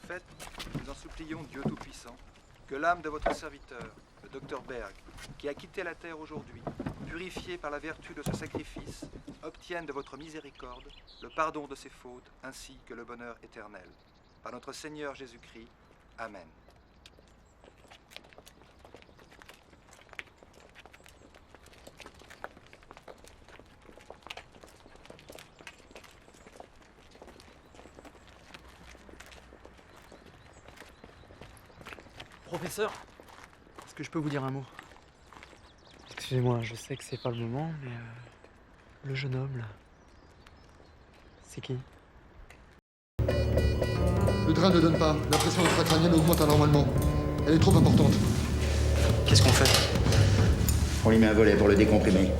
fait, nous en supplions Dieu Tout-Puissant, que l'âme de votre serviteur, le docteur Berg, qui a quitté la terre aujourd'hui, purifié par la vertu de ce sacrifice, obtienne de votre miséricorde le pardon de ses fautes ainsi que le bonheur éternel. Par notre Seigneur Jésus-Christ. Amen. Professeur, est-ce que je peux vous dire un mot? Excusez-moi, je sais que c'est pas le moment, mais le jeune homme là, c'est qui? Le drain ne donne pas. La pression intracrânienne augmente anormalement. Elle est trop importante. Qu'est-ce qu'on fait? On lui met un volet pour le décomprimer.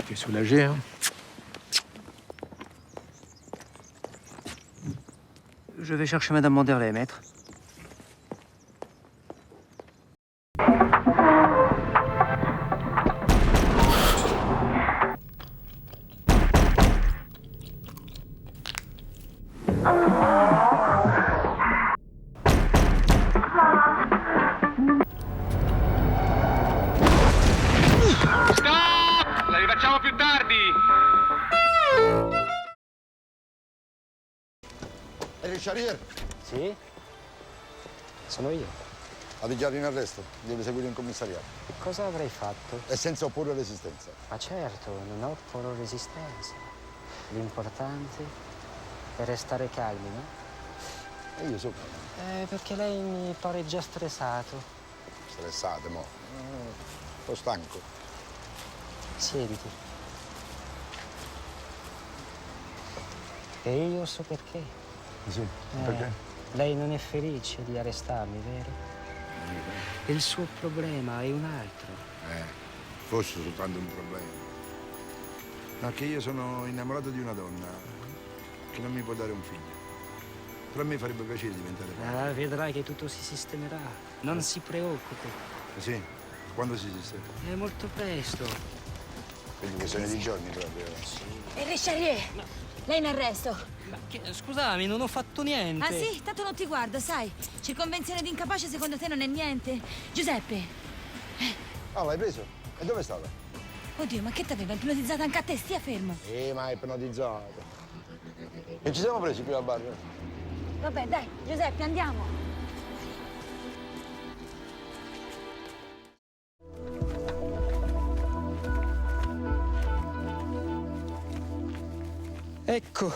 T'es soulagé, hein? Je vais chercher Madame Manderley, maître. La rifacciamo più tardi! Charrier, Sì? Sono io. ha dichiarato in arresto. Deve seguire in commissariato. E cosa avrei fatto? E senza opporre resistenza. Ma certo, non opporrò resistenza. L'importante è restare calmi, no? E io so. Perché lei mi pare già stressato. Stressate, mo. Sto stanco. Siediti. E io so perché. Sì, perché? Lei non è felice di arrestarmi, vero? Il suo problema è un altro. Fosse soltanto un problema. Ma che io sono innamorato di una donna che non mi può dare un figlio. Però a me farebbe piacere diventare padre. Vedrai che tutto si sistemerà. Non si preoccupi. Sì? Quando si sistema? È molto presto. Quindi questione di giorni proprio. E Charrier, lei in arresto. Scusami, non ho fatto niente. Ah sì? Tanto non ti guardo, sai. Circonvenzione di incapace secondo te non è niente? Giuseppe. Ah, l'hai preso? E dove stava? Oddio, ma che t'aveva ipnotizzato anche a te? Stia fermo. Ma è ipnotizzato. E ci siamo presi qui al bar? Vabbè, dai, Giuseppe, andiamo. Ecco,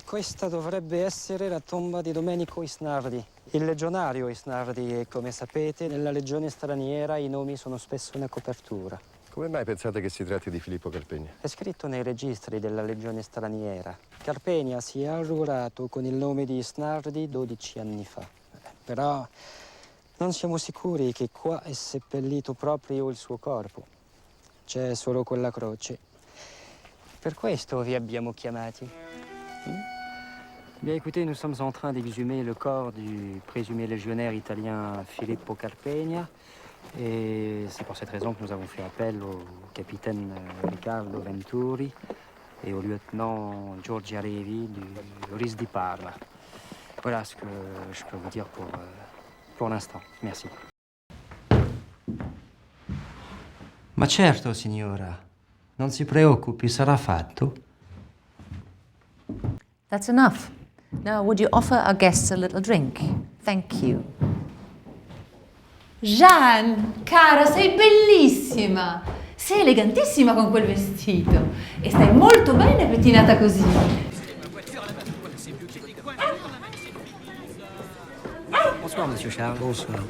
questa dovrebbe essere la tomba di Domenico Isnardi, il legionario Isnardi, e come sapete nella legione straniera i nomi sono spesso una copertura. Come mai pensate che si tratti di Filippo Carpegna? È scritto nei registri della legione straniera. Carpegna si è arruolato con il nome di Isnardi 12 anni fa. Però non siamo sicuri che qua è seppellito proprio il suo corpo. C'è solo quella croce. Per questo vi abbiamo chiamati. Bien, écoutez, nous sommes en train d'exhumer le corps du présumé légionnaire italien Filippo Carpegna. Et c'est pour cette raison que nous avons fait appel au capitaine Riccardo Venturi et au lieutenant Giorgi Arevi du RIS di Parma. Voilà ce que je peux vous dire pour l'instant. Merci. Ma certo, signora. Non si preoccupi, sarà fatto. That's enough. Now, would you offer our guests a little drink? Thank you. Jeanne, cara, sei bellissima. Sei elegantissima con quel vestito. E stai molto bene pettinata così. Bonsoir, Monsieur Charles. Bonsoir.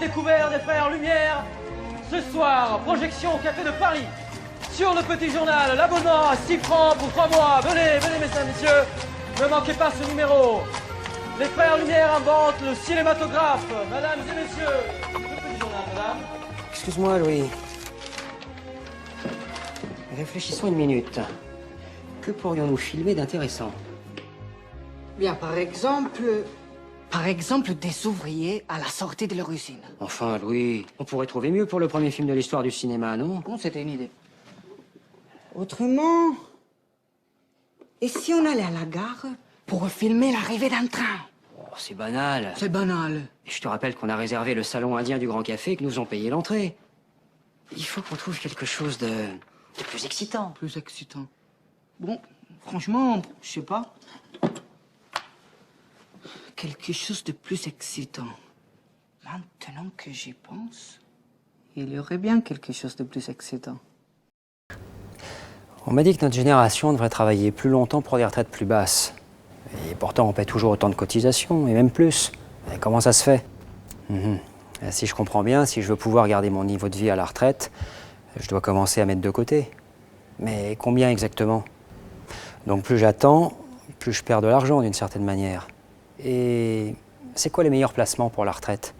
découvert des frères Lumière. Ce soir, projection au Café de Paris. Sur le petit journal, l'abonnement à 6 francs pour 3 mois. Venez, venez, mesdames, messieurs. Ne manquez pas ce numéro. Les frères Lumière inventent le cinématographe. Mesdames et messieurs, le petit journal, madame. Excuse-moi, Louis. Réfléchissons une minute. Que pourrions-nous filmer d'intéressant? Bien, par exemple, des ouvriers à la sortie de leur usine. Enfin, Louis, on pourrait trouver mieux pour le premier film de l'histoire du cinéma, non? Bon, c'était une idée. Autrement, et si on allait à la gare pour filmer l'arrivée d'un train? Oh, c'est banal. C'est banal. Et je te rappelle qu'on a réservé le salon indien du Grand Café et que nous ont payé l'entrée. Il faut qu'on trouve quelque chose de plus excitant. Plus excitant. Bon, franchement, je sais pas. Quelque chose de plus excitant. Maintenant que j'y pense, il y aurait bien quelque chose de plus excitant. On m'a dit que notre génération devrait travailler plus longtemps pour des retraites plus basses. Et pourtant, on paie toujours autant de cotisations, et même plus. Et comment ça se fait? Si je comprends bien, si je veux pouvoir garder mon niveau de vie à la retraite, je dois commencer à mettre de côté. Mais combien exactement? Donc plus j'attends, plus je perds de l'argent d'une certaine manière. Et c'est quoi les meilleurs placements pour la retraite?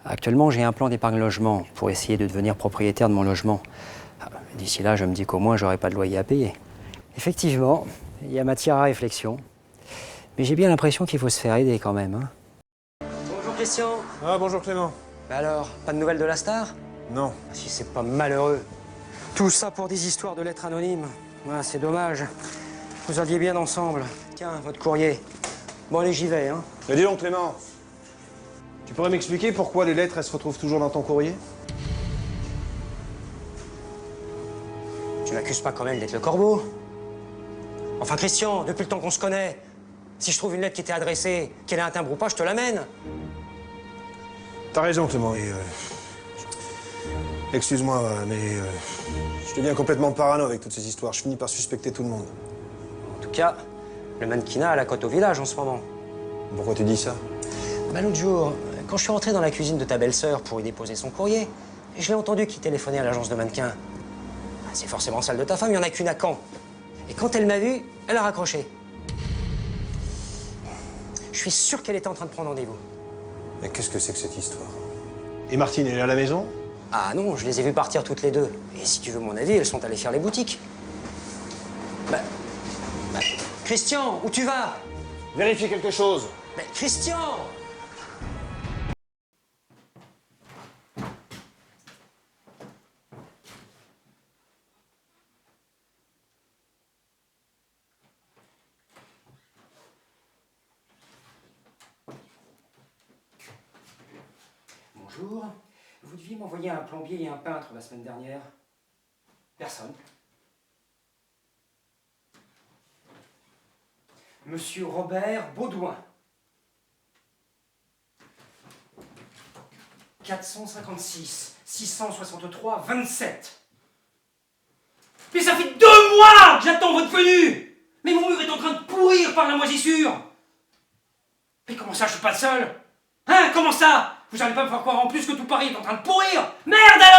Actuellement, j'ai un plan d'épargne logement pour essayer de devenir propriétaire de mon logement. D'ici là, je me dis qu'au moins, j'aurai pas de loyer à payer. Effectivement, il y a matière à réflexion. Mais j'ai bien l'impression qu'il faut se faire aider quand même. Hein. Bonjour Christian. Ah, bonjour Clément. Bah alors, pas de nouvelles de la star? Non. Si c'est pas malheureux. Tout ça pour des histoires de lettres anonymes. Ouais, c'est dommage. Vous alliez bien ensemble. Tiens, votre courrier. Bon, allez, j'y vais, hein. Mais dis donc Clément, tu pourrais m'expliquer pourquoi les lettres, elles se retrouvent toujours dans ton courrier? Tu m'accuses pas quand même d'être le corbeau? Enfin, Christian, depuis le temps qu'on se connaît, si je trouve une lettre qui t'est adressée, qu'elle ait un timbre ou pas, je te l'amène. T'as raison, Clément, et excuse-moi, mais je deviens complètement parano avec toutes ces histoires. Je finis par suspecter tout le monde. En tout cas, le mannequinat a la cote au village en ce moment. Pourquoi tu dis ça? Bah, l'autre jour, quand je suis rentré dans la cuisine de ta belle-sœur pour y déposer son courrier, je l'ai entendu qui téléphonait à l'agence de mannequins. C'est forcément celle de ta femme, il n'y en a qu'une à Caen. Et quand elle m'a vu, elle a raccroché. Je suis sûr qu'elle était en train de prendre rendez-vous. Mais qu'est-ce que c'est que cette histoire? Et Martine, elle est à la maison? Ah non, je les ai vues partir toutes les deux. Et si tu veux mon avis, elles sont allées faire les boutiques. Bah, Christian, où tu vas? Vérifie quelque chose. Mais Christian! Bonjour. Vous deviez m'envoyer un plombier et un peintre la semaine dernière. Personne. Monsieur Robert Baudouin. 456 663 27. Mais ça fait 2 mois que j'attends votre venue. Mais mon mur est en train de pourrir par la moisissure. Mais comment ça, je suis pas le seul? Hein, comment ça? Vous allez pas me faire croire en plus que tout Paris est en train de pourrir? Merde alors!